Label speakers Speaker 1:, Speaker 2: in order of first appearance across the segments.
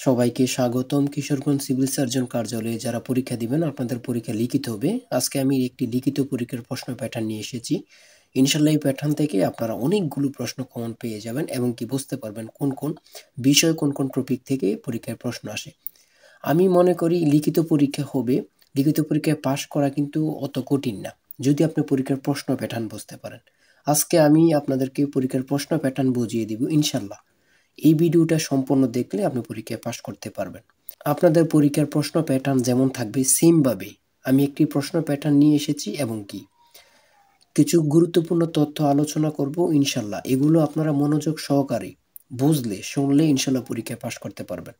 Speaker 1: সবাইকে স্বাগতম Kishoreganj civil surgeon কার্যালয়ে যারা পরীক্ষা দিবেন আপনাদের পরীক্ষা লিখিত হবে। আজকে আমি একটি লিখিত পরীক্ষার প্রশ্ন প্যাটার্ন নিয়ে এসেছি। ইনশাল্লাহ এই প্যাটার্ন থেকে আপনারা অনেকগুলো প্রশ্ন কমন পেয়ে যাবেন এবং কি বুঝতে পারবেন কোন কোন বিষয় কোন কোন টপিক থেকে পরীক্ষায় প্রশ্ন আসে। আমি মনে করি লিখিত পরীক্ষা হবে, লিখিত পরীক্ষায় পাশ করা কিন্তু অত কঠিন না যদি আপনি পরীক্ষার প্রশ্ন প্যাটার্ন বুঝতে পারেন। আজকে আমি আপনাদেরকে পরীক্ষার প্রশ্ন প্যাটার্ন বুঝিয়ে দিব ইনশাল্লাহ। এই ভিডিওটা সম্পূর্ণ দেখলে আপনি পরীক্ষায় পাশ করতে পারবেন। আপনাদের পরীক্ষার প্রশ্ন প্যাটার্ন যেমন থাকবে সেম ভাবে আমি একটি প্রশ্ন প্যাটার্ন নিয়ে এসেছি এবং কি কিছু গুরুত্বপূর্ণ তথ্য আলোচনা করব ইনশাল্লাহ। এগুলো আপনারা মনোযোগ সহকারে বুঝলে শুনলে ইনশাল্লাহ পরীক্ষায় পাশ করতে পারবেন।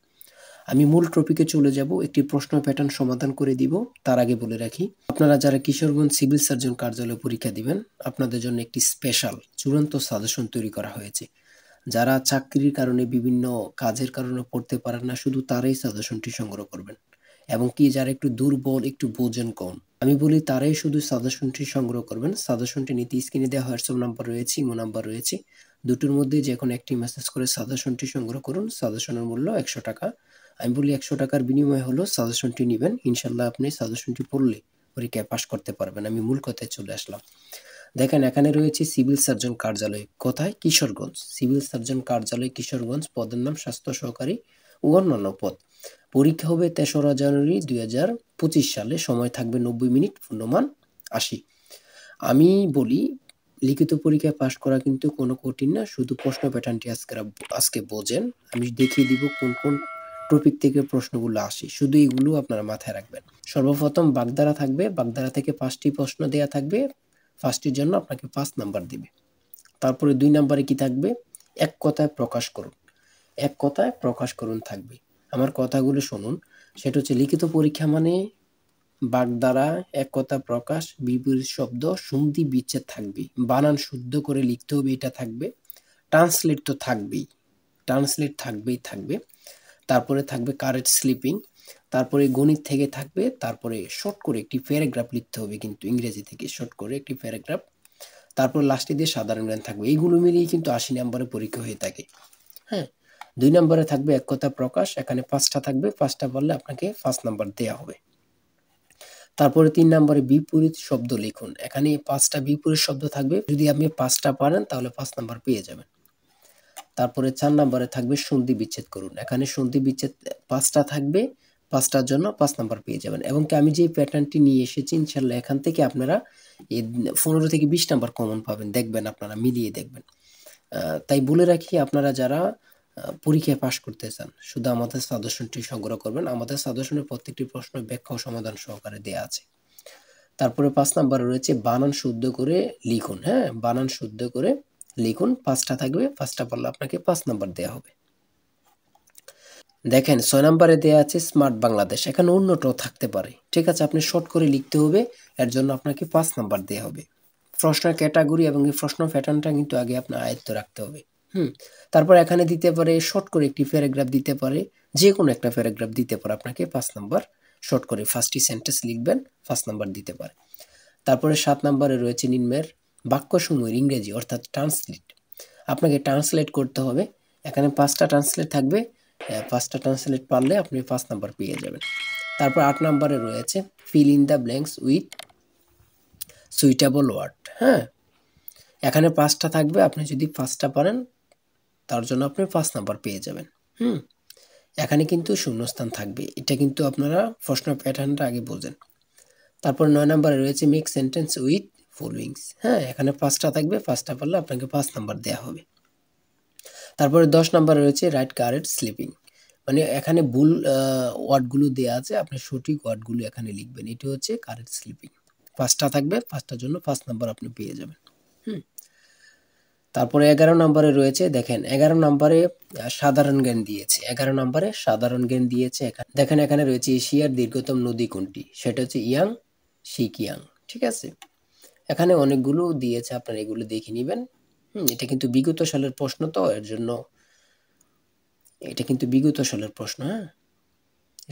Speaker 1: আমি মূল টপিকে চলে যাব, একটি প্রশ্ন প্যাটার্ন সমাধান করে দিব। তার আগে বলে রাখি, আপনারা যারা কিশোরগঞ্জ সিভিল সার্জন কার্যালয়ে পরীক্ষা দিবেন আপনাদের জন্য একটি স্পেশাল চূড়ান্ত সাজেশন তৈরি করা হয়েছে। যারা চাকরির কারণে বিভিন্ন কাজের কারণে পড়তে পারেন না শুধু তারাই সাজেশনটি সংগ্রহ করবেন এবং কি যারা একটু দুর্বল একটু বোঝেন কম আমি বলি তারাই শুধু সাজেশনটি সংগ্রহ করবেন। সাজেশনটি নিতে স্ক্রিনে দেওয়া হোয়াটসঅ্যাপ নাম্বার রয়েছে, ইমো নাম্বার রয়েছে, দুটোর মধ্যে যে কোনো একটি মেসেজ করে সাজেশনটি সংগ্রহ করুন। সাজেশনের মূল্য 100 টাকা। আমি বলি 100 টাকার বিনিময়ে হলো সাজেশনটি নেবেন, ইনশাল্লাহ আপনি সাজেশনটি পড়লে পরীক্ষায় পাশ করতে পারবেন। আমি মূল কথায় চলে আসলাম। দেখেন এখানে রয়েছে সিভিল সার্জন কার্যালয়, কোথায়? কিশোরগঞ্জ। সিভিল সার্জন কার্যালয় কিশোরগঞ্জ, পদের নাম স্বাস্থ্য সহকারী ও অন্যান্য পদ। পরীক্ষা হবে 3রা জানুয়ারি 2025 সালে। সময় থাকবে 90 মিনিট, পূর্ণমান 80। আমি বলি লিখিত পরীক্ষায় পাশ করা কিন্তু কোনো কঠিন না, শুধু প্রশ্ন প্যাটার্নটি আজকে বোঝেন। আমি দেখিয়ে দিব কোন কোন টপিক থেকে প্রশ্নগুলো আসে, শুধু এগুলো আপনারা মাথায় রাখবেন। সর্বপ্রথম বাগধারা থাকবে, বাগধারা থেকে 5টি প্রশ্ন দেয়া থাকবে, ফার্স্টের জন্য আপনাকে 5 নাম্বার দিবে। তারপরে 2 নাম্বারে কি থাকবে? এক কথায় প্রকাশ করুন, এক কথায় প্রকাশ করুন থাকবে। আমার কথাগুলো শুনুন। সেটা হচ্ছে লিখিত পরীক্ষা মানে বাগধারা, এক কথা প্রকাশ, বিপরীত শব্দ, সন্ধি বিচ্ছেদ থাকবে, বানান শুদ্ধ করে লিখতে হবে এটা থাকবে, ট্রান্সলেট তো থাকবেই, ট্রান্সলেট থাকবে। তারপরে থাকবে কারেক্ট স্লিপিং, তারপরে গণিত থেকে থাকবে, তারপরে শর্ট করে একটি প্যারাগ্রাফ লিখতে হবে কিন্তু ইংরেজি থেকে শর্ট করে একটি প্যারাগ্রাফ, তারপর লাস্টে দিয়ে সাধারণ জ্ঞান থাকবে। এইগুলো মিলিয়ে কিন্তু 80 নম্বরের পরীক্ষা হয়ে থাকে। হ্যাঁ, 2 নম্বরে থাকবে এক কথা প্রকাশ, এখানে 5টা থাকবে, 5টা বললে আপনাকে 5 নাম্বার দেয়া হবে। তারপরে 3 নম্বরে বিপরীত শব্দ লিখুন, এখানে 5টা বিপরীত শব্দ থাকবে, যদি আপনি 5টা পারেন তাহলে 5 নাম্বার পেয়ে যাবেন। তারপরে 4 নম্বরে থাকবে সন্ধি বিচ্ছেদ করুন, এখানে সন্ধি বিচ্ছেদ 5টা থাকবে, 5টার জন্য 5 নাম্বার পেয়ে যাবেন। এবং কি আমি যে প্যাটার্নটি নিয়ে এসেছি ইনশাল্লাহ এখান থেকে আপনারা 15 থেকে 20 নাম্বার কমন পাবেন, দেখবেন আপনারা মিলিয়ে দেখবেন। তাই বলে রাখি, আপনারা যারা পরীক্ষায় পাশ করতে চান শুধু আমাদের সাজেশনটি সংগ্রহ করবেন। আমাদের সাজেশনের প্রত্যেকটি প্রশ্ন ব্যাখ্যা ও সমাধান সহকারে দেয়া আছে। তারপরে 5 নাম্বারে রয়েছে বানান শুদ্ধ করে লিখুন। হ্যাঁ, বানান শুদ্ধ করে লিখুন, 5টা থাকবে, 5টা পারলে আপনাকে 5 নাম্বার দেয়া হবে। দেখেন 6 নাম্বারে দেয়া আছে স্মার্ট বাংলাদেশ, এখানে অন্যটাও থাকতে পারে, ঠিক আছে? আপনি শর্ট করে লিখতে হবে, এর জন্য আপনাকে 5 নাম্বার দেয়া হবে। প্রশ্নের ক্যাটাগরি এবং এই প্রশ্ন প্যাটার্নটা কিন্তু আগে আপনার আয়ত্ত রাখতে হবে। তারপর এখানে দিতে পারে শর্ট করে একটি প্যারাগ্রাফ দিতে পারে, যে কোনো একটা প্যারাগ্রাফ দিতে পারে, আপনাকে 5 নাম্বার শর্ট করে ফার্স্টটি সেন্টেন্স লিখবেন, 5 নাম্বার দিতে পারে। তারপরে 7 নাম্বারে রয়েছে নিম্নের বাক্যসমূহের ইংরেজি অর্থাৎ ট্রান্সলেট, আপনাকে ট্রান্সলেট করতে হবে। এখানে 5টা ট্রান্সলেট থাকবে, 5টা ট্রান্সলেট পারলে আপনি 5 নাম্বার পেয়ে যাবেন। তারপর 8 নাম্বারে রয়েছে fill in the blanks with suitable word. হ্যাঁ, এখানে 5টা থাকবে, আপনি যদি 5টা পারেন তার জন্য আপনি 5 নাম্বার পেয়ে যাবেন। এখানে কিন্তু শূন্যস্থান থাকবে, এটা কিন্তু আপনারা প্রশ্ন প্যাটার্নটা আগে বোঝেন। তারপর 9 নাম্বারে রয়েছে মেক সেন্টেন্স উইথ ফলোইংস। হ্যাঁ, এখানে 5টা থাকবে, 5টা পারলে আপনাকে 5 নাম্বার দেওয়া হবে। তারপরে 10 নাম্বারে রয়েছে রাইট কারেক্ট স্লিপিং, মানে এখানে ভুল ওয়ার্ডগুলো দেওয়া আছে, আপনি সঠিক ওয়ার্ডগুলো এখানে লিখবেন, এটা হচ্ছে কারেক্ট স্লিপিং। 5টা থাকবে, 5টার জন্য 5 নাম্বার আপনি পেয়ে যাবেন। তারপরে 11 নম্বরে রয়েছে, দেখেন 11 নম্বরে সাধারণ জ্ঞান দিয়েছে, 11 নম্বরে সাধারণ জ্ঞান দিয়েছে। দেখেন এখানে রয়েছে এশিয়ার দীর্ঘতম নদী কোনটি, সেটা হচ্ছে ইয়াং শিকিয়াং, ঠিক আছে? এখানে অনেকগুলো দিয়েছে, আপনারা এগুলো দেখে নেবেন। এটা কিন্তু বিগত সালের প্রশ্ন, তো এর জন্য এটা কিন্তু বিগত সালের প্রশ্ন। হ্যাঁ,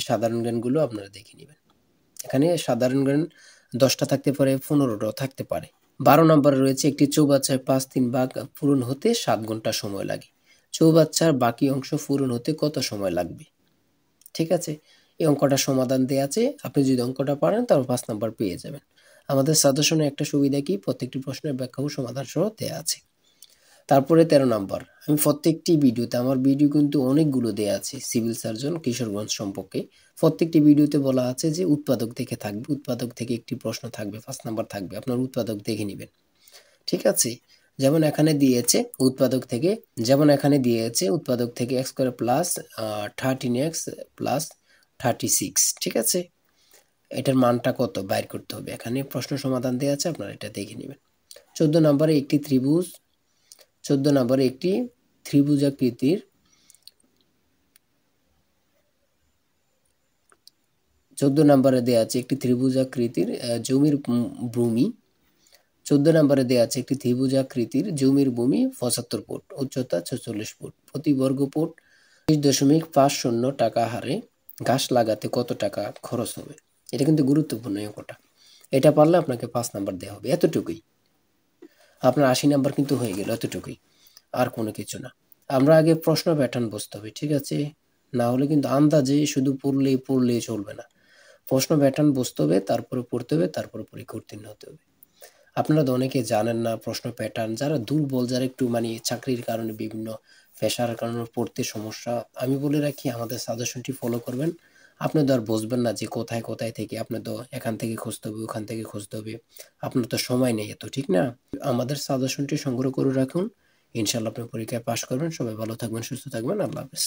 Speaker 1: সাধারণ জ্ঞানগুলো আপনারা দেখে নেবেন। এখানে সাধারণ জ্ঞান 10টা থাকতে পারে, 15টাও থাকতে পারে। 12 নম্বরে রয়েছে একটি চৌবাচ্চার 5/3 ভাগ পূরণ হতে 7 ঘন্টা সময় লাগে, চৌবাচ্চার বাকি অংশ পূরণ হতে কত সময় লাগবে? ঠিক আছে? এই অঙ্কটার সমাধান দেয়া আছে। আপনি যদি অঙ্কটা পারেন তাহলে ৫ নাম্বার পেয়ে যাবেন। আমাদের সাজেশনে একটা সুবিধা কি প্রত্যেকটি প্রশ্নের ব্যাখ্যা ও সমাধান সহ দেয়া আছে। তারপরে ১৩ নাম্বার। আমি প্রত্যেকটি ভিডিওতে আমার ভিডিও কিন্তু অনেকগুলো দেয়া আছে সিভিল সার্জন কিশোরগঞ্জ সম্পর্কে। প্রত্যেকটি ভিডিওতে বলা আছে যে উৎপাদক দেখে থাকবে। উৎপাদক থেকে একটি প্রশ্ন থাকবে, ৫ নাম্বার থাকবে। আপনার উৎপাদক দেখে নিবেন। ঠিক আছে? যেমন এখানে দিয়েছে উৎপাদক থেকে x² প্লাস 13x প্লাস 36, ঠিক আছে? এটার মানটা কত বাইর করতে হবে। এখানে প্রশ্ন সমাধান দেয়া আছে, আপনারা এটা দেখে নিবেন। ১৪ নম্বরে একটি ত্রিভুজাকৃতির ১৪ নম্বরে দেয়া আছে একটি ত্রিভুজাকৃতির জমির ভূমি ১৪ নম্বরে দেয়া আছে একটি ত্রিভুজাকৃতির জমির ভূমি ৭৫ ফুট, উচ্চতা ৪৬ ফুট, প্রতি বর্গ ফুট ৩০.৫০ টাকা হারে গাছ লাগাতে কত টাকা খরচ হবে। এটা কিন্তু গুরুত্বপূর্ণ অঙ্কটা। এটা পারলে আপনাকে ৫ নাম্বার দেয়া হবে। এতটুকুই। আপনার ৮০ নাম্বার কিন্তু হয়ে গেল, এতটুকুই। আর কোনো কিছু না। আমরা আগে প্রশ্ন প্যাটার্ন বুঝতে হবে, ঠিক আছে? না হলে কিন্তু আন্দাজে শুধু পড়লেই চলবে না। প্রশ্ন প্যাটার্ন বুঝতে হবে, তারপরে পড়তে হবে, তারপরে পরীক্ষা উত্তীর্ণ হতে হবে। আপনারা তো অনেকে জানেন না প্রশ্ন প্যাটার্ন, যারা দুর্বল, যারা একটু চাকরির কারণে বিভিন্ন পেশার কারণে পড়তে সমস্যা, আমি বলে রাখি আমাদের সাজেশনটি ফলো করবেন। আপনি তো আর বুঝবেন না যে কোথায় থেকে আপনি তো এখান থেকে খুঁজতে হবে, ওখান থেকে খুঁজতে হবে। আপনার তো সময় নেই এত, ঠিক না? আমাদের সাজেশনটি সংগ্রহ করে রাখুন। ইনশাআল্লাহ আপনি পরীক্ষায় পাস করবেন। সবাই ভালো থাকবেন, সুস্থ থাকবেন। আল্লাহ হাফেজ।